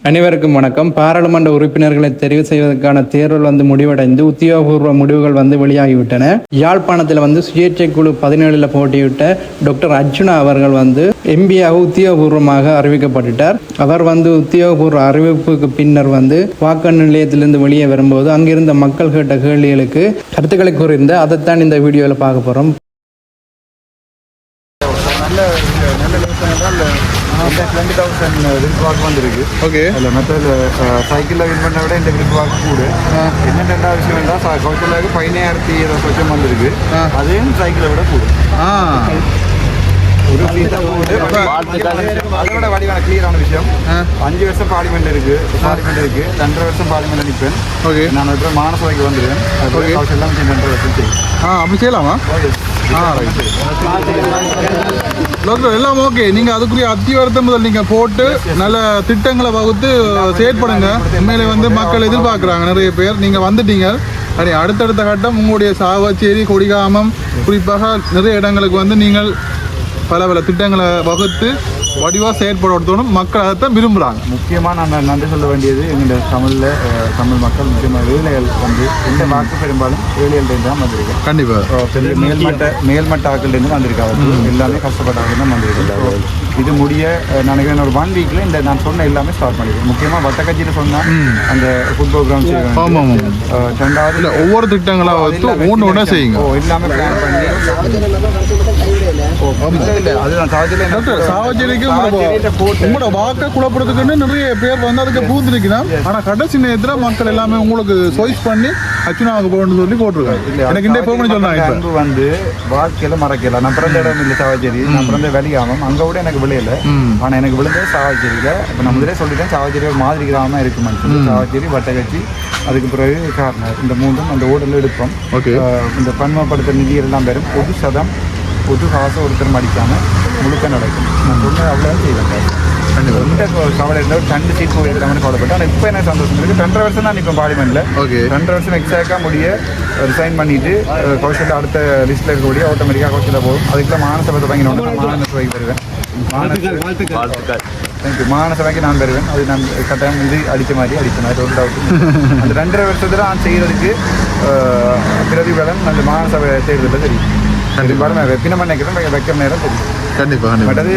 அனைவருக்கும் வணக்கம். பாராளுமன்ற உறுப்பினர்களை தெரிவு செய்வதற்கான தேர்தல் முடிவடைந்து உத்தியோகபூர்வ முடிவுகள் வெளியாகிவிட்டன. யாழ்ப்பாணத்தில் சுயேட்சை குழு 17 போட்டியிட்ட டாக்டர் அர்ஜுனா அவர்கள் எம்பியாக உத்தியோகபூர்வமாக அறிவிக்கப்பட்டார். அவர் உத்தியோகபூர்வ அறிவிப்புக்கு பின்னர் வாக்கு நிலையத்திலிருந்து வெளியே வரும்போது அங்கிருந்த மக்கள் கேட்ட கேள்விகளுக்கு கருத்துக்களை கூறியிருந்த அதைத்தான் இந்த வீடியோவில் பார்க்க போகிறோம். நல்ல 20,000 ரிங்க் வாக் வந்திருக்கு. ஓகே, அதில் மற்ற சைக்கிளில் வின் பண்ண விட இந்த ரிங்க் வாக் கூட என்னென்ன விஷயம் என்றால் கௌசலாவுக்கு 15,000 சொச்சம் வந்திருக்கு. அதையும் சைக்கிளை விட கூட ஒரு அதை விட வடிவான கிளியரான விஷயம். 5 வருஷம் பார்லிமெண்ட் இருக்கு 2.5 வருஷம் பார்லிமெண்ட் நிற்பேன். ஓகே, நான் இப்போ மானசபைக்கு வந்துடுவேன். எல்லாம் 2 வருஷம் செய்யும். அப்படி செய்யலாமா? டாக்டர் எல்லாம் ஓகே. நீங்கள் அதுக்குரிய அத்தியாவரத்தை முதல் நீங்கள் போட்டு நல்ல திட்டங்களை வகுத்து செயற்படுங்க. உண்மையிலே மக்கள் எதிர்பார்க்குறாங்க நிறைய பேர். நீங்கள் வந்துட்டீங்க. அப்படி அடுத்தடுத்த கட்டம் உங்களுடைய சாவச்சேரி, கொடிகாமம் குறிப்பாக நிறைய இடங்களுக்கு நீங்கள் பல திட்டங்களை வகுத்து வடிவாக செயற்படுத்தணும். மக்கள் அதைத்தான் விரும்புகிறாங்க. முக்கியமாக நான் நன்றி சொல்ல வேண்டியது எங்களுடைய தமிழ் மக்கள், முக்கியமாக ஏழைகள் இந்த வாக்கு பெரும்பாலும் ஏழைகள்டேருந்து தான் வந்திருக்கு. கண்டிப்பாக பெரிய மேல்மட்ட ஆக்கள்டேருந்து வந்திருக்காங்க. எல்லாமே கஷ்டப்பட்டாங்க தான் வந்திருக்காங்க. இது முடிய நினைக்கிறேன் ஒரு 1 வீக்கில் இந்த நான் சொன்ன எல்லாமே ஸ்டார்ட் பண்ணிடுவேன். முக்கியமாக வட்டக்கட்சியில் சொன்னால் அந்த ஃபுட் ப்ரோக்ராம் செய்வாங்க. 2வது ஒவ்வொரு திட்டங்களாக ஒன்று செய்யுங்க. எல்லாமே பிளான் பண்ணி உங்களோட வாக்கை குழப்பறதுக்குன்னு நிறைய பேர் அதுக்கு பூந்துருக்கணும். ஆனால் கடைசி நேரத்தில் மக்கள் எல்லாமே உங்களுக்கு சாய்ஸ் பண்ணி அர்ச்சுனாவுக்கு போகணும்னு சொல்லி போட்டிருக்காங்க. எனக்கு இந்த போகணும்னு சொன்னாங்க. வாழ்க்கையில மறக்கல. நான் பிறந்த இடம் இல்லை சாவச்சேரி. நான் பிறந்த வெளியாமம் அங்கே கூட எனக்கு விளையல. ஆனால் எனக்கு விழுந்தது சாவச்சேரியில். இப்போ நான் முதலே சொல்லிட்டேன், சாவச்சேரி ஒரு மாதிரி கிராமமாக இருக்குமான்னு. சாவச்சேரி, வட்டக்கட்சி, அதுக்கு பிறகு காரணம் இந்த 3ம் அந்த ஓடல் எடுப்போம். இந்த பன்மப்படுத்த நிதி எல்லாம் பெறும். பொது காசை ஒருத்தர் மடிக்காமல் முழுக்க நடக்கும். நான் சொன்னது அவ்வளோ செய்வேன். இந்த கவலை இருந்தால் 2 சீட் போயிருக்கிற மாதிரி கவலைப்பட்டேன். ஆனால் இப்போ என்ன சந்தோஷம் இருக்குது, 2.5 வருஷம் தான் இப்போ பார்லிமெண்ட்டில். 2.5 வருஷம் எக்ஸாக்டாக முடிய ரிசைன் பண்ணிவிட்டு கௌசல்யா அடுத்த லிஸ்ட்டில் இருக்கக்கூடிய ஆட்டோமேட்டிக்காக கௌசல்யா போகும். அதுக்குள்ள மானசபை தொடங்கினோம். மானசபைக்கு வருவேன். தேங்க்யூ. மானசபைக்கு நான் வருவேன். அது நான் கட்டாயம் இது அடித்த மாதிரி ஒரு டவுட். அந்த 2.5 வருஷத்தில் நான் செய்கிறதுக்கு பிரதிபலன் அந்த மானசபை செய்கிறதுல தெரியும். வெப்பினம் நினைக்கிறேன். வைக்கிற நேரம் தெரியும். கண்டிப்பாக. பட் அது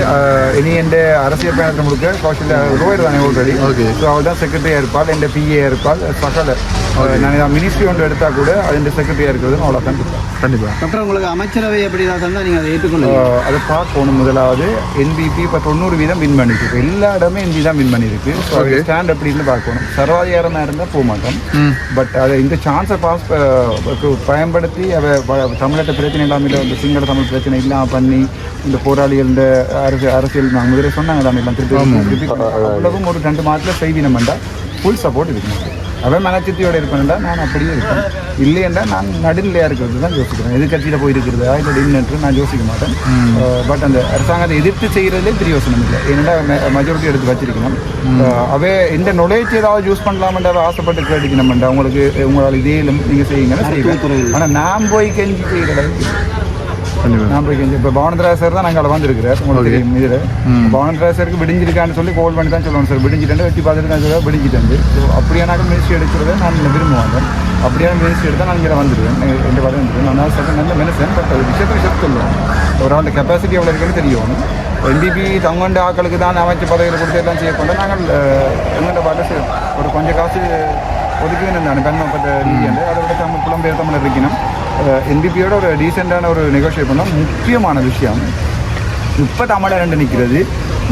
இனி என் அரசியல் பயணத்தை முழுக்க கௌசல்யா ரோயர் தானே ஆல்ரெடி. ஓகே, ஸோ அவள் தான் செக்ரட்டரியாக இருப்பாள். என் பிஏ இருப்பாள். சகல நான் மினிஸ்ட்ரி ஒன்று எடுத்தால் கூட அது செக்ரட்டரியாக இருக்கிறது அவ்வளோ கண்டிப்பாக. அப்புறம் உங்களுக்கு அமைச்சரவை எப்படி தான் நீங்கள் அதை ஏற்றுக்கொள்ள அதை பார்க்கணும். முதலாவது NBP இப்போ 90% வின் பண்ணிருக்கு. இப்போ எல்லா இடமே NB தான் வின் பண்ணியிருக்கு. ஸோ அது ஸ்டாண்ட் அப்படின்னு பார்க்கணும். சர்வாதிகாரமாக இருந்தால் போக மாட்டோம். பட் அதை இந்த சான்ஸை பயன்படுத்தி தமிழக பிரச்சனை இல்லாமல் இந்த சிங்கள தமிழ் பிரச்சனை இல்லாமல் பண்ணி இந்த போராளிகள் இந்த அரசியல் நாங்கள் முதலே சொன்னாங்க தான் எல்லாம் திருப்பி அவ்வளவும் ஒரு 2 மாதத்தில் செய்தினமெண்டா ஃபுல் சப்போர்ட் இருக்கணும். அவன் மனச்சித்தியோடு இருக்கணும்டா நான் அப்படியே இருக்கேன். இல்லையென்றா நான் நடுநிலையாக இருக்கிறது தான் யோசிக்கிறேன். எதிர்கட்சியில் போயிருக்கிறது இல்லை இன்னென்று நான் யோசிக்க மாட்டேன். பட் அந்த அரசாங்கத்தை எதிர்த்து செய்கிறதுலே பெரிய யோசனை இல்லை. ஏன்னா மெஜாரிட்டி எடுத்து வச்சிருக்கணும். அவை இந்த நுழைச்சி ஏதாவது யூஸ் பண்ணலாமெண்டா ஆசைப்பட்டு கேட்டுக்கணுமெண்டா உங்களுக்கு உங்களால் இதே நீங்கள் செய்யுங்கன்னா செய்வேன். ஆனால் நான் போய் கெஞ்சி செய்கிறதா நான் போய் கெஞ்சி இப்போ பவனந்திராசர் தான் நாங்கள் அதை வந்திருக்கிறேன். உங்களுக்கு தெரியும். இதில் பவனந்திராசருக்கு விடிஞ்சிருக்கான்னு சொல்லி கோல் பண்ணி தான் சொல்லுவோம். சார் விடிஞ்சிட்டு வெட்டி பார்த்துட்டு தான் சொல்லுவேன் விடிஞ்சிட்டு. ஸோ அப்படியானாலும் மினிஸ்ட்ரி எடுக்கிறத நான் விரும்புவாங்க. அப்படியான மினிஸ்ட்ரி எடுத்தால் நான் இங்கே வந்துடுவேன். எந்த பாடம் வந்துடுவேன். நான் சொல்ல நல்ல மனுஷன். பட் அது விஷயத்தை சொல்லுவேன். ஒரு ஆளுடைய கெப்பாசிட்டி எவ்வளோ இருக்குன்னு தெரியும். NBP தங்கொண்ட ஆக்களுக்கு தான் அமைச்சு பதவியில் கொடுத்து எல்லாம் செய்யப்பட்ட நாங்கள் எங்கள்ட பாட்டு ஒரு கொஞ்சம் காசு ஒதுக்கி நான் பெண்மப்பட்ட ரீதியாண்டு அதை விட புலம்பெயர் தமிழர் இருக்கணும். NBPயோட ஒரு டீசெண்டான ஒரு நெகோஷியேட் பண்ணோம். முக்கியமான விஷயம் இப்போ தமிழர் 2 நிற்கிறது.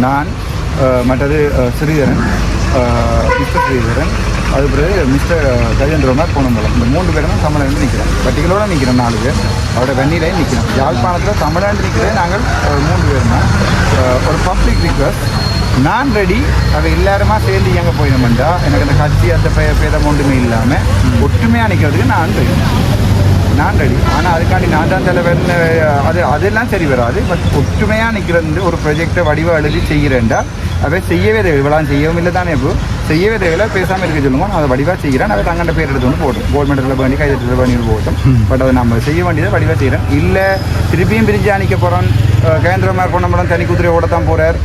நான் மற்றது ஸ்ரீதரன், மிஸ்டர் ஸ்ரீதரன், அது பிறகு மிஸ்டர் கஜேந்திரநாத் பொன்னம்பலம். இந்த 3 பேரும் தான் தமிழர் 2 நிற்கிறேன். பர்டிகுலராக நிற்கிறேன் 4 பேர். அவரோட வெண்ணிலையும் நிற்கிறோம். யாழ்ப்பாணத்தில் தமிழர் 2 நிற்கிறேன். நாங்கள் 3 பேர் தான். ஒரு பப்ளிக் ரிக்வஸ்ட், நான் ரெடி. அதை எல்லாருமா சேர்ந்து எங்கே போயிடமெண்டா எனக்கு அந்த கட்சி அந்த பேதம் ஒன்றுமே இல்லாமல் ஒற்றுமையாக நிற்கிறதுக்கு நான் ரெடி. ஆனால் அதுக்காண்டி நான் தான் தலைவர்னு அதெல்லாம் சரி வராது. பட் ஒற்றுமையாக நிற்கிறது ஒரு ப்ரொஜெக்டை வடிவாக எழுதி செய்கிறேன்டா அதை செய்யவே தேவை. இவ்வளோ செய்யவும் இல்லை தானே. இப்போ செய்யவே தேவையில்லை. பேசாமல் இருக்க சொல்லுங்க. நான் அதை வடிவாக செய்கிறேன். அதை தங்கண்ட பேர் எடுத்து வந்து போட்டோம். கவர்மெண்ட்டில் பண்ணி கைதட்டில் பண்ணி போட்டோம். பட் அதை நம்ம செய்ய வேண்டியதை வடிவாக செய்கிறேன். இல்லை திருப்பியும் பிரிஞ்சு அணிக்க போகிறோம் கேந்திரமார் பொன்னம்பலம் தனி குதிரை ஓடத்தான் போகிறார்,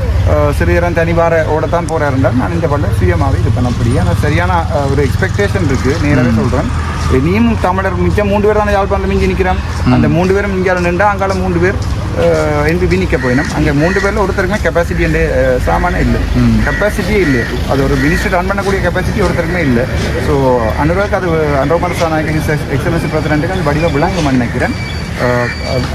சிறியரன் தனிவார ஓடத்தான் போகிறார் என்றால் நான் இந்த படம் சுயமாகவே இருப்பேன். அப்படியே ஆனால் சரியான ஒரு எக்ஸ்பெக்டேஷன் இருக்குது. நேராகவே சொல்கிறேன், இனியும் தமிழர் மிச்சம் 3 பேர் தானே யாழ்ப்பாணத்தில் மிஞ்சி நிற்கிறோம். அந்த 3 பேரும் இங்கே நின்றா அங்கால 3 பேர் என்பி நிற்க போயிடும். அங்கே 3 பேரில் ஒருத்தருக்குமே கெப்பாசிட்டி என்ற சாமானே இல்லை, கெப்பாசிட்டியே இல்லை. அது ஒரு மினிஸ்ட்ரி ரன் பண்ணக்கூடிய கெப்பாசிட்டி ஒருத்தருக்குமே இல்லை. ஸோ அனுராக் அது அனுராக் நாயக் எக்ஸலன்சி பிரசிடென்ட்டுக்கு அந்த வடிவம் விளங்க நினைக்கிறேன்.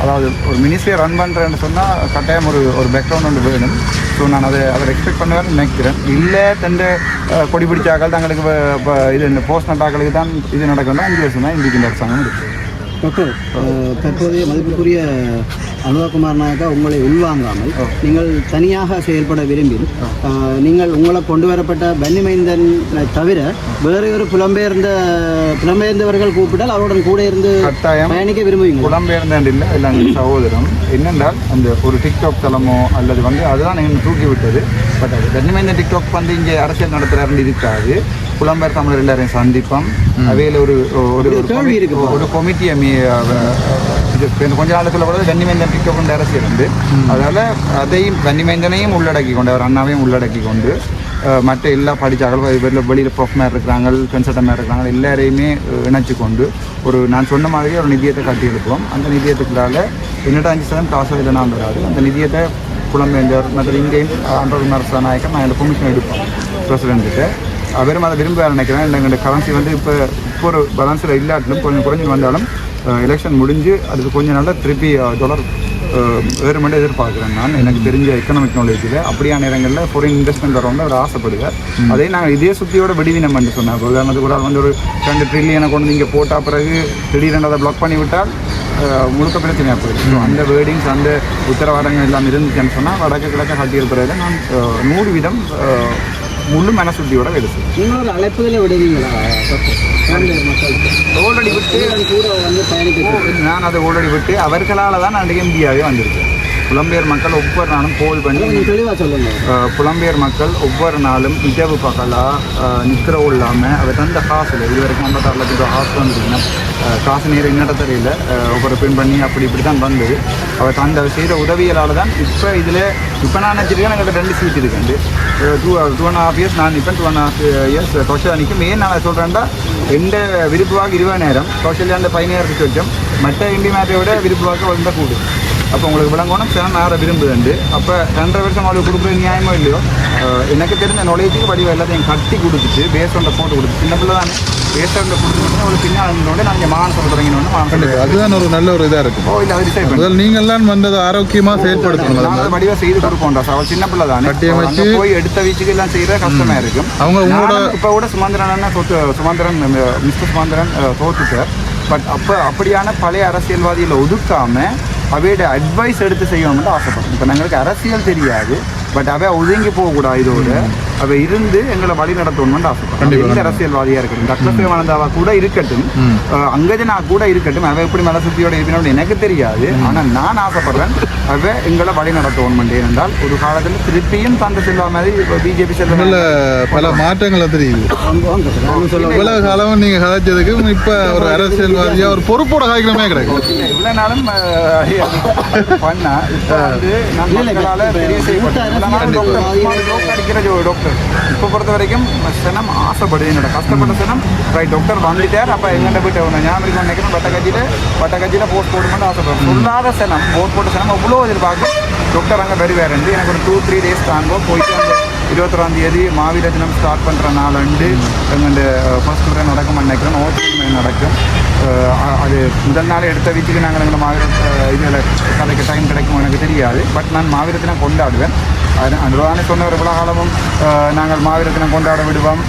அதாவது ஒரு மினிஸ்ட்ரியை ரன் பண்ணுறேன்னு சொன்னால் கட்டாயம் ஒரு பேக்ரவுண்ட் ஒன்று வேணும். ஸோ நான் அதை எக்ஸ்பெக்ட் பண்ணுவேன்னு நினைக்கிறேன். இல்லை தண்டை கொடி பிடிச்சாக்கள் தங்களுக்கு இது இந்த போஸ்ட் நட்டாக்களுக்கு தான் இது நடக்கணும். 5 வருஷம் தான் இன்றைக்கு இந்த அரசாங்கம் இருக்குது. டாக்டர், தற்போதைய மதிப்புக்குரிய அனுராகுமார் நாயக்கா உங்களை உள்வாங்காமல் நீங்கள் தனியாக செயல்பட விரும்பி நீங்கள் உங்களை கொண்டு வரப்பட்ட பன்னிமைந்தன் தவிர வேறு ஒரு புலம்பெயர்ந்தவர்கள் கூப்பிட்டால் அவருடன் கூட இருந்து பயணிக்க விரும்புவீங்க? புலம்பெயர்ந்தேன் இல்லை, இல்லை சகோதரம் என்னென்றால் அந்த ஒரு டிக்டாக் தளமோ அல்லது அதுதான் நீங்கள் தூக்கி விட்டது. பட் அது பன்னிமைந்தன் டிக்டாக் இங்கே அரசியல் நடத்துகிறாருன்னு இருக்காது. புலம்பெயர் தமிழர் எல்லாரையும் சந்திப்போம். அவையில் ஒரு கொமிட்டியை கொஞ்ச நாளுக்குள்ள கூட கன்னிமைந்தன் டிக்டாக் கொண்டு அரசியல் உண்டு. அதனால் அதையும் கன்னிமைந்தனையும் உள்ளடக்கி கொண்டு அவர் அண்ணாவையும் உள்ளடக்கி கொண்டு மற்ற எல்லா படித்தாக்களும் வெளியில் ப்ரொஃபமாக இருக்கிறாங்க, கன்சல்டமாக இருக்கிறாங்க, எல்லாரையுமே இணைச்சி கொண்டு நான் சொன்ன மாதிரி ஒரு நிதியத்தை கட்டி எடுப்போம். அந்த நிதியத்துக்குள்ளால் 5% காசு இல்லை நான் வராது. அந்த நிதியத்தை புலம்பெயர்ந்தவர் மற்ற இங்கேயும் அனுராக் நாயக்கர் நான் கொமிஷன் எடுப்போம் பிரசிடென்ட்டுக்கு. அவரும் அதை விரும்ப நினைக்கிறேன். எங்களுடைய கரன்சி இப்போ ஒரு பேலன்ஸில் இல்லாட்டிலும் கொஞ்சம் குறைஞ்சி வந்தாலும் எலெக்ஷன் முடிஞ்சு அதுக்கு கொஞ்சம் நாளில் திருப்பி டாலர் வேறுமெண்ட் எதிர்பார்க்குறேன். நான் எனக்கு தெரிஞ்ச எக்கனாமிக் நாலேஜில் அப்படியான இடங்களில் ஃபாரின் இன்வெஸ்ட்மெண்ட் வரவங்க அவர் ஆசைப்படுவார். அதே நாங்கள் இதே சுற்றியோட வெடிவினம் என்று சொன்னார். உதாரணத்துக்கு ஒரு ஒரு 2 ட்ரில்லியனை கொண்டு இங்கே போட்டால் பிறகு திடீரென்று அதை பிளாக் பண்ணி விட்டால் முழுக்க பிரச்சனையாக போயிடுது. ஸோ அந்த வேர்டிங்ஸ் அந்த உத்தரவாதங்கள் எல்லாம் இருந்துச்சுன்னு சொன்னால் வடக்கு கிழக்க கட்டியிருக்கிறத நான் 100% முழு மனசுத்தியோட வேலை செய்யும். இன்னொரு அழைப்புகளை விடுவீங்களா ஆல்ரெடி விட்டு கூட வந்து பயணிக்க? நான் அதை ஆல்ரெடி விட்டு அவர்களால் தான் நான் இந்தியாவே வந்திருக்கேன். புலம்பெயர் மக்கள் ஒவ்வொரு நாளும் கோல் பண்ணி தெளிவாக சொல்லுங்கள். புலம்பெயர் மக்கள் ஒவ்வொரு நாளும் இரவு பகலாக நிற்கிறவோ இல்லாமல் அவர் தந்த காசில் இது வரைக்கும் 56 லட்சம் காசு வந்துருக்குன்னா காசு நேரம் என்னட்ட தெரியல, ஒவ்வொரு பின் பண்ணி இப்படி தான் வந்தது. அவர் தந்த செய்த உதவியலால் தான் இப்போ நான் நினச்சிருக்கேன். எங்கள்கிட்ட 2 சீட் இருக்கேன். 2.5 இயர்ஸ் நான் இப்போ 2.5 இயர்ஸ் கௌசல்யா நிற்கும். ஏன் நான் சொல்கிறேன்டா, எந்த விருப்புவாக்கு 20 நேரம் கௌசல்யா அந்த 15 வச்சோம். மற்ற இந்தி மேட்டை விட விருப்புவாக்கு வந்தால் கூடு. அப்போ உங்களுக்கு விளங்கணும் சேனல் யாரை விரும்புதுண்டு. அப்போ 2.5 வருஷம் அவளுக்கு கொடுக்குற நியாயமோ இல்லையோ, எனக்கு தெரிஞ்ச நாலேஜுக்கு வடிவம் எல்லாத்தையும் கட்டி கொடுத்துட்டு பேஸ் ஒன்றை போட்டு கொடுத்து சின்ன பிள்ளை தானே பேஸ் ஒன்றை கொடுத்துட்டு ஒரு பின்னாடி நாங்கள் மானசம் தொடங்கினோன்னு அதுதான் ஒரு நல்ல ஒரு இதாக இருக்கும். இல்லை அது டிசைட் பண்ணி நீங்கள்லாம் வந்தது ஆரோக்கியமாக செயல்படுத்தணும். நாங்கள் வடிவாக செய்து கொடுப்போம்டா. அவள் சின்ன பிள்ளை தானே கட்டியமைச்சு போய் எடுத்த வீச்சுக்கு எல்லாம் செய்கிற கஷ்டமாக இருக்கும். அவங்க உங்களோட இப்போ கூட சுமந்திரன் மிஸ்டர் சுமந்திரன் தோத்துட்டார். பட் அப்படியான பழைய அரசியல்வாதிகளை ஒதுக்காமல் அவையோட அட்வைஸ் எடுத்து செய்யணும்னு ஆசைப்படுறேன். இப்போ எங்களுக்கு அரசியல் தெரியாது, பட் அவை ஒதுங்கி போகக்கூடாது. இதோடு அவை இருந்து எங்களை வழி நடத்தணும்னு ஆசைப்படுறேன். எந்த அரசியல்வாதியாக இருக்கட்டும், டாக்டர் சிவானந்தாவா கூட இருக்கட்டும், அங்கஜனா கூட இருக்கட்டும், அவை எப்படி மேலே சுற்றியோட இருக்கணும்னு எனக்கு தெரியாது. ஆனால் நான் ஆசைப்படுறேன் அவை எங்களை வழி நடத்தணும். ஏனென்றால் ஒரு காலத்தில் திருப்பியும் தந்த செல்வா மாதிரி இப்போ பிஜேபி செல்வ பல மாற்றங்களை தெரியுது. இவ்வளவு காலம் நீங்கள் கதைச்சதுக்கு இப்போ ஒரு அரசியல்வாதியாக ஒரு பொறுப்போட காய்க்கிறமே கிடைக்கும். இவ்வளோ நாளும் பண்ணா இப்போ நான் பெரிய டாக்டர் இப்போ பொறுத்த வரைக்கும் சனம் ஆசைப்படுது. என்னோட கஷ்டப்பட்ட சனம் ரைட் டாக்டர் வந்துட்டார். அப்போ எங்கிட்ட போயிட்டு ஞாபகம் நினைக்கிறேன் வட்டக்கட்சியில் போஸ்ட் போடணும்னு ஆசைப்படுறேன். சொல்லாத சனம் போஸ்ட் போட்ட சனம் அவ்வளோ எதிர்பார்க்கும். டாக்டர் அங்கே வருவார். எனக்கு ஒரு 2-3 டேஸ் தாங்கோ போயிட்டு அந்த 21ஆம் தேதி மாவீர தினம் ஸ்டார்ட் பண்ணுற நாள் எங்கள் ஃபர்ஸ்ட் முறை நடக்கும் நினைக்கிறேன். ஓட்டு நடக்கும். அது முதல் நாள் எடுத்த வீட்டுக்கு நாங்கள் எங்களை மாவீர இதில் கதைக்கு டைம் கிடைக்கும் எனக்கு தெரியாது. பட் நான் மாவீரத்தினை கொண்டாடுவேன். அதுதானே சொன்ன ஒரு காலமும் நாங்கள் மாவீரத்தினம் கொண்டாட விடுவோம்,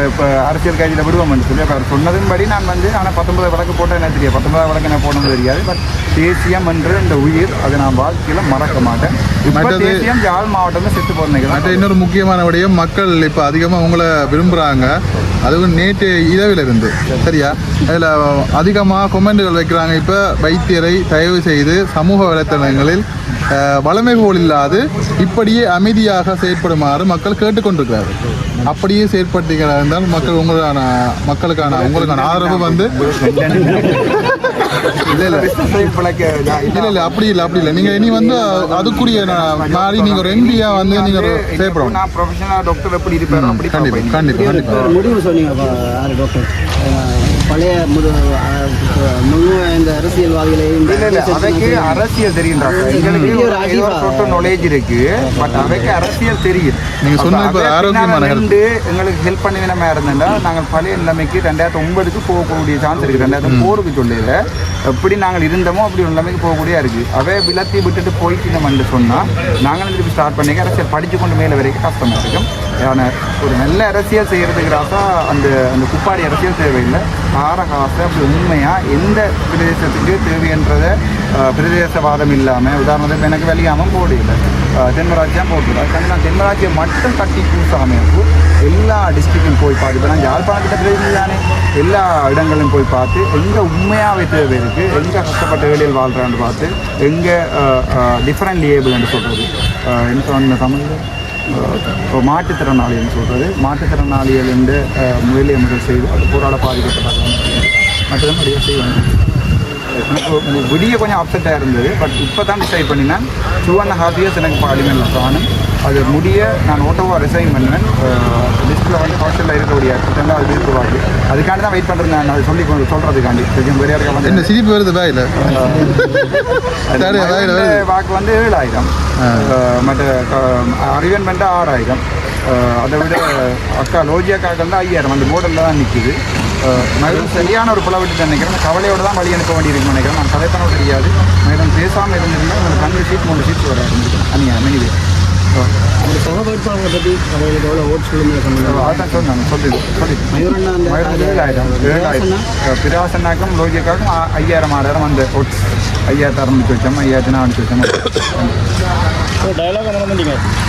இப்போ அரசியல் கைதியில் விடுவோம் என்று சொல்லி அவர் சொன்னதின்படி நான் ஆனால் 19 வழக்கு போட்டால் எனக்கு தெரியாது. 19 வழக்கு என்ன போனது தெரியாது. பட் தேசியம் என்று இந்த உயிர் அதை நான் வாழ்க்கையில் மறக்க மாட்டேன். இப்போ தேசியம் யாழ் மாவட்டத்தில் செத்து போகிறேன். இன்னொரு முக்கியமான விடயம், மக்கள் இப்போ அதிகமாக உங்களை விரும்புகிறாங்க. அதுவும் நேற்று இரவில் இருந்து சரியா அதில் அதிகமாக கொமெண்ட்டுகள் வைக்கிறாங்க. இப்போ வைத்தியரை தயவு செய்து சமூக வலைத்தளங்களில் வளமை போல் இல்லாது இப்படியே அமைதியாக செயற்படுமாறு மக்கள் கேட்டுக்கொண்டிருக்கிறார்கள். அப்படியே செயற்படுத்தி நடிகராக இருந்தால் மக்களுக்கான உங்களுக்கான ஆதரவு வந்து இல்ல அப்படி இல்லை நீங்க இனி வந்து அதுக்குரிய மாறி நீங்க ஒரு எம்பியா வந்து நீங்க செயல்படணும். நான் ப்ரொஃபஷனல் டாக்டர் எப்படி இருப்பேன் அப்படி கண்டிப்பா ஒரு முடிவு சொன்னீங்க டாக்டர். பழைய முழு இந்த அரசியல்வாதிகளையும் அவைக்கு அரசியல் தெரியும் டாக்டர். எங்களுக்கு நாலேஜ் இருக்கு, பட் அவைக்கு அரசியல் தெரியும். நீங்க சொன்ன இப்ப ஆரோக்கியமான எங்களுக்கு ஹெல்ப் பண்ணி நம்ம இருந்தா நாங்கள் பழைய நிலைமைக்கு 2009 போகக்கூடிய சான்ஸ் இருக்கு. 2004 சொல்லல எப்படி நாங்கள் இருந்தோமோ அப்படி ஒரு நிலைமைக்கு போகக்கூடிய இருக்கு. அவை விலத்தி விட்டுட்டு போயிட்டு நம்ம சொன்னா நாங்களும் திருப்பி ஸ்டார்ட் பண்ணிக்க அரசியல் படிச்சு கொண்டு மேலே வரைக்கும் கஷ்டமா இருக்கும். ஒரு நல்ல அரசியல் செய்யறதுக்கு ராசா அந்த அந்த குப்பாடி அரசியல் தேவையில்லை. காசு அப்படி உண்மையா எந்த பிரதேசத்துக்கு தேவைன்றத பிரதேசவாதம் இல்லாமல் உதாரணத்துக்கு எனக்கு வெளியாமல் போடையில்லை தென்மராட்சியாக போட்டுருக்கேன். அதுக்காண்டி நான் தென்மராட்சியை மட்டும் கட்டி கூசாமல் எல்லா டிஸ்ட்ரிக்டும் போய் பார்த்து இப்போ நான் யாழ்ப்பாணத்திட்ட பிரதேசம் தானே எல்லா இடங்களும் போய் பார்த்து எங்கே உண்மையாகவே தேவை இருக்குது, எங்கே கஷ்டப்பட்ட வேலையில் வாழ்கிறான்னு பார்த்து எங்கே டிஃப்ரெண்ட் லேபிள்னு சொல்கிறது என்ன சொன்ன தமிழில் மாற்றுத்திறனாளின்னு சொல்கிறது மாற்றுத்திறனாளிகள் என்று வேலையை முதல் செய்து அது போராட பாதிக்கப்பட்டாங்க மட்டும் முடிவு செய்வாங்க. எனக்கு விடிய கொஞ்சம் அப்செட்டாக இருந்தது. பட் இப்போ தான் டிசைட் பண்ணினேன் 2.5 years எனக்கு பார்லிமெண்ட் காணும். அது முடிய நான் ஓட்டோவாக ரிசைன் பண்ணுவேன். லிஸ்ட்டில் வந்து ஹாஸ்டலில் இருக்கக்கூடிய அது இருக்குவாங்க. அதுக்காண்டி தான் வெயிட் பண்ணுறேன். நான் அதை சொல்கிறதுக்காண்டி கொஞ்சம் வேறு யாருக்கா வந்து சிரிப்பு வருது வாயில் வாக்கு வந்து 7000 மற்ற அறிவன் பண்ண 6000 அதை விட அக்கா லோஜியாக்காக வந்து 5000 அந்த போர்டில் தான் நிற்குது. மேலும் சரியான ஒரு புலவிட்டு நினைக்கிறேன். கவலையோடு தான் வழி அனுப்ப வேண்டியிருக்குன்னு நினைக்கிறேன். நான் கதைப்பணம் தெரியாது. மேலும் பேசாமல் இருந்திருந்தால் எனக்கு 2 சீட் வர இருந்திருக்கேன். அனியா ஒரு சக வேட்பாளர்களை பற்றி அவர்களுக்கு எவ்வளோ ஓட்ஸ் அதான் சொன்னாங்க பிராசனாக்கும் லோஜிக்காக்கும் 5000 6000 அந்த ஓட்ஸ் 5000 ஆரம்பிச்சு வச்சோம் 5000 அனுப்பிச்சு வச்சோம்.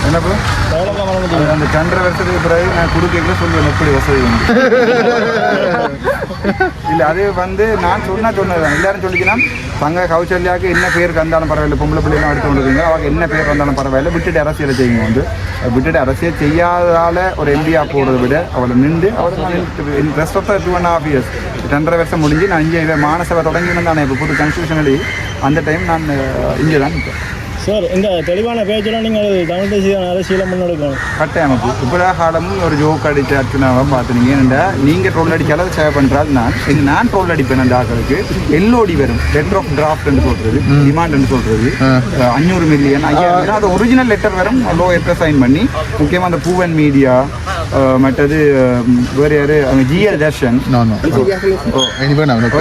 என்னப்போ அந்த 2.5 வருஷத்துக்கு பிறகு நான் குடுக்கல சொல்லுவேன் எப்படி வசதி இல்லை. அது வந்து நான் சொன்னது எல்லாரும் சொல்லிக்கினா தங்க கௌசல்யாவுக்கு என்ன பேருக்கு வந்தாலும் பரவாயில்ல, பொம்பளை பிள்ளைலாம் எடுத்து கொண்டுருங்க, அவங்க என்ன பேர் வந்தாலும் பரவாயில்ல, விட்டுட்டு அரசியலை செய்யுங்க. வந்து விட்டுட்டு அரசியல் செய்யாததால் ஒரு எம்பியா போகிறத விட அவளை நின்று அவளுக்கு ரெஸ்ட் ஆஃப் 2.5 years 2.5 வருஷம் முடிஞ்சு நான் இங்கே மானசபை தொடங்கினு தானே இப்போ புது கன்ஸ்டியூஷன் எழுதி அந்த டைம் நான் இங்கே தான் நிற்பேன். சார் இந்த தெளிவான பேச்செல்லாம் நீங்கள் தமிழ் தேசிய அரசியலை முன்னெடுக்கணும். கட்டாயமாக்கு இப்போ காலமும் ஒரு ஜோக் அடித்த அர்ச்சனாவை பார்த்துனீங்க. ஏன்னா நீங்கள் ட்ரோல் அடிச்சாலும் அதை சேவ் பண்ணுறாள் நான் ட்ரோல் அடிப்பேன். அந்த ஆக்களுக்கு எல்ஓடி வரும் லெட்டர் ஆஃப் டிராஃப்ட்னு சொல்கிறது டிமாண்ட்னு சொல்கிறது 500 மில்லியன் 5000 அது ஒரிஜினல் லெட்டர் வரும் லோ எட்ட சைன் பண்ணி. முக்கியமாக அந்த பூவன் மீடியா மற்றது வேறு யார் அவங்க ஜிஎல் தர்ஷன்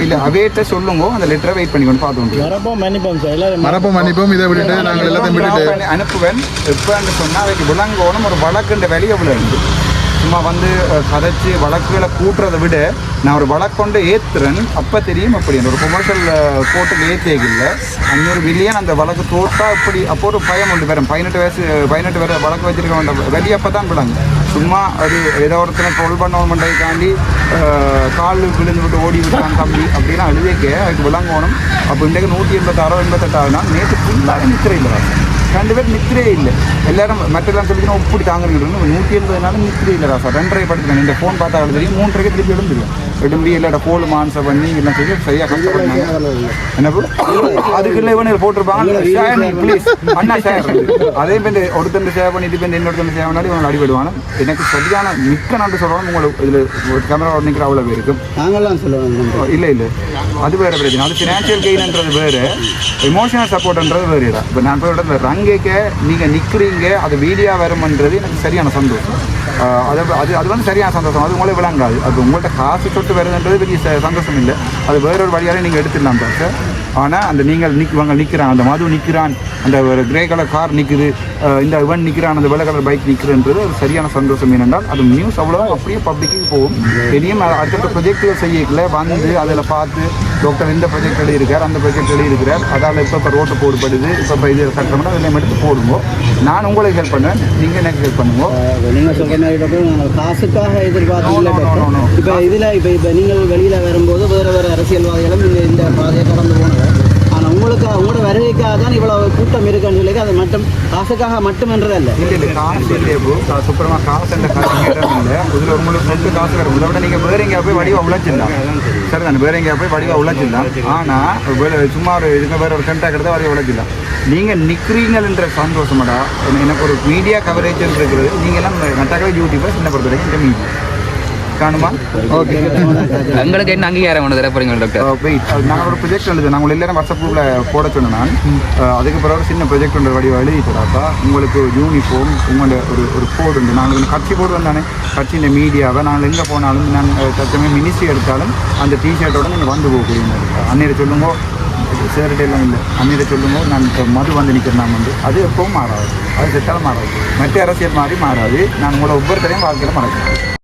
இல்லை அவேட்ட சொல்லுங்க அந்த லெட்டரை வெயிட் பண்ணிக்கொண்டு பார்த்து மறப்போம் மன்னிப்போம் இதை விட்டுட்டு அனுப்புவேன். எப்பன்னு சொன்னால் அவைக்கு விளங்கணும் ஒரு வழக்குன்ற வேலையை எவ்வளோ இருக்குது. சும்மா வந்து கதைச்சி வழக்குகளை கூட்டுறதை விட நான் ஒரு வழக்கொண்டு ஏற்றுறேன் அப்போ தெரியும். அப்படி ஒரு கொமர்ஷியல் கோர்ட்டுக்கு ஏற்றியதில்லை 500 மில்லியன் அந்த வழக்கு தோட்டா இப்படி அப்போ ஒரு பயம் ஒன்று வரும். 18 வரை வழக்கு வச்சிருக்க வேண்டாம் வெளியே அப்போ தான் விடாங்க. சும்மா அது ஏதோ ஒருத்தனை ட்ரோல் பண்ணவன்டைக்காண்டி கால் விழுந்து விட்டு ஓடி விட்டான் தம்பி அப்படின்னா அழுதேக்க அதுக்கு விளங்கணும். அப்போ இன்றைக்கு 186 88 நேற்று ஃபுல்லாக நிற்கிற இல்லை 2 பேர் நித்திரே இல்லை. எல்லாரும் மற்றெல்லாம் சொல்லிக்கணும் இப்படி தாங்குறீங்க 180 நித்திரே இல்லை ராசா. 2.5 படுத்துக்கணும். இந்த ஃபோன் பார்த்தா தெரியும் 3 திருப்பி எழுந்துருவேன். எடும்பி இல்லைட கோல் மான்சை பண்ணி எல்லாம் செய்ய சரியாக கஷ்டப்படுறாங்க. என்ன அதுக்குள்ள இவனை போட்டிருப்பாங்க ப்ளீஸ் அண்ணா ஷேர் அதே பேர் ஒருத்தர் ஷேர் பண்ணி இது பேர் இன்னொருத்தர் ஷேர் பண்ணாலும் இவங்க அடிபடுவாங்க. எனக்கு சரியான மிக்க நன்றி சொல்லணும். உங்களுக்கு இதில் ஒரு கேமரா நிற்கிற அவ்வளோ பேருக்கு நாங்கள்லாம் சொல்லுவாங்க. இல்லை அது வேறு பிரச்சனை. அது ஃபினான்ஷியல் கெயின்ன்றது வேறு, எமோஷனல் சப்போர்ட்ன்றது வேறு. இப்போ நான் போய் இடத்துல ரங்கேக்க நீங்கள் நிற்கிறீங்க அது வீடியோ வரும்ன்றது எனக்கு சரியான சந்தோஷம். அது வந்து சரியான சந்தோஷம். அது உங்களே விளங்காது. அது உங்கள்கிட்ட காசு சொட்டு வருதுன்றது பெரிய சந்தோஷம் இல்லை. அது வேறொரு வழியாலே நீங்கள் எடுத்துடலாம் சார். ஆனால் அந்த நீங்கள் இவங்க நிற்கிறான் அந்த மது நிற்கிறான் அந்த ஒரு கிரே கலர் கார் நிற்குது இந்த இவன் நிற்கிறான் அந்த வெள்ளை கலர் பைக் நிற்கிறன்றது ஒரு சரியான சந்தோஷம். ஏனென்றால் அது நியூஸ் அவ்வளோ அப்படியே பப்ளிக்கு போகும். தெரியும் அடுத்த ப்ரொஜெக்டுகள் செய்யல வந்து அதில் பார்த்து டாக்டர் இந்த ப்ரொஜெக்ட் எழுதியிருக்கார் அந்த ப்ரொஜெக்ட் எழுதியிருக்கிறார் அதால் இப்போ ரோட்டு போடப்படுது இப்போ இது கட்டுறோம்னா அதெல்லாம் எடுத்து போடுவோம். நான் உங்களுக்கு ஹெல்ப் பண்ணுவேன், நீங்கள் எனக்கு ஹெல்ப் பண்ணுவோம். நீங்கள் சொல்கிற மாதிரி டாக்டர் காசுக்காக எதிர்பார்த்து இப்போ இதில் இப்போ நீங்கள் வெளியில் வரும்போது வேறு அரசியல்வாதிகளும் இந்த பாதையை கடந்து போனாங்க. ஆனால் உங்களுக்கு உங்களோட வருகைக்காக தான் இவ்வளவு கூட்டம் இருக்குன்னு சொல்லி அது மட்டும் காசுக்காக மட்டுமென்றதல்ல. இல்லை காசு இல்லையே ப்ரோ, சுப்பிரமா காசு இந்த காசு கேட்டதும் இல்லை. இதில் உங்களுக்கு சொத்து காசு வரும். இதை விட நீங்கள் வேற எங்கேயா போய் வடிவா உழைச்சிடலாம். சரி தானே, வேற எங்கேயா போய் வடிவா உழைச்சிடலாம். ஆனால் சும்மா ஒரு இதுக்கு வேற ஒரு கண்டாக்ட் எடுத்தால் வடிவா உழைச்சிடலாம். நீங்கள் நிற்கிறீங்கன்ற சந்தோஷமாடா எனக்கு ஒரு மீடியா கவரேஜ் இருக்கிறது. நீங்கள் எல்லாம் நட்டாக்களை யூடியூபர் சின்ன பொறுத்த வரைக்கும் இந்த மீடியா காணுமா? ஓகே, எங்களுக்கு என்ன அங்கீகாரம் ஒன்று தரப்போறீங்க டாக்டர்? வெயிட், நாங்கள் ஒரு ப்ரொஜெக்ட் எழுது நாங்கள் எல்லாரும் வாட்ஸ்அப் குரூப்பில் போட சொன்னேன் நான். அதுக்கு பிறகு ஒரு சின்ன ப்ரொஜெக்ட் ஒன்று வடிவா எழுதிட்டாப்பா உங்களுக்கு யூனிஃபார்ம் உங்களோட ஒரு கோடு உண்டு. நாங்கள் கட்சி போடு வந்தானே, கட்சியின் மீடியாவை நாங்கள் எங்கே போனாலும் நான் தச்சமே மினிஸ்ட்ரி எடுத்தாலும் அந்த டிஷர்ட்டோட நீங்கள் வந்து போகக்கூடிய அன்னையில சொல்லுங்க சேரட்டை எல்லாம் இல்லை. அன்னையில சொல்லுங்க நான் இப்போ மது வந்து நிற்கிறேன். நான் வந்து அது எப்பவும் மாறாது, அது செட்டாலும் மாறாது. மற்ற அரசியல் மாதிரி மாறாது. நான் உங்களை ஒவ்வொருத்தரையும் வாழ்க்கையில் மறக்கிறேன்.